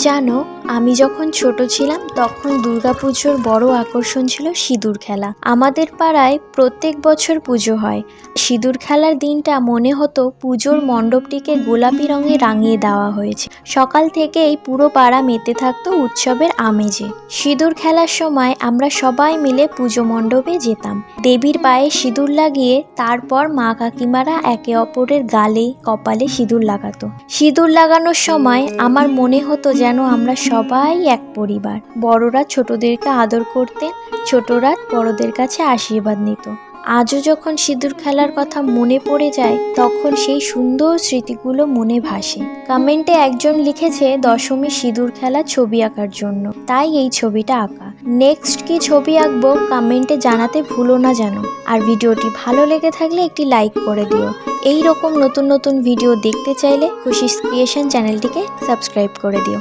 জানো, আমি যখন ছোট ছিলাম তখন দুর্গাপুজোর বড় আকর্ষণ ছিল সিঁদুর খেলা। আমাদের পাড়ায় প্রত্যেক বছর পুজো হয়। সিঁদুর খেলার দিনটা মনে হতো পুজোর মণ্ডপটিকে গোলাপি রঙে রাঙিয়ে দেওয়া হয়েছে। সকাল থেকেই পুরো পাড়া মেতে থাকতো উৎসবের আমেজে। সিঁদুর খেলার সময় আমরা সবাই মিলে পুজো মণ্ডপে যেতাম। দেবীর পায়ে সিঁদুর লাগিয়ে তারপর মা কাকিমারা একে অপরের গালে কপালে সিঁদুর লাগাতো। সিঁদুর লাগানোর সময় আমার মনে হতো যেন আমরা সবাই এক পরিবার। বড়রা ছোটদেরকে আদর করতেন, ছোটরা বড়দের কাছে আশীর্বাদ নিত। আজও যখন সিঁদুর খেলার কথা মনে পড়ে যায় তখন সেই সুন্দর স্মৃতিগুলো মনে ভাসে। কমেন্টে একজন লিখেছে দশমী সিঁদুর খেলা ছবি আঁকার জন্য, তাই এই ছবিটা আঁকা। নেক্সট কি ছবি আঁকবো কমেন্টে জানাতে ভুলো না যেন। আর ভিডিওটি ভালো লেগে থাকলে একটি লাইক করে দিও। এই রকম নতুন নতুন ভিডিও দেখতে চাইলে খুশিস ক্রিয়েশন চ্যানেলটিকে সাবস্ক্রাইব করে দিও।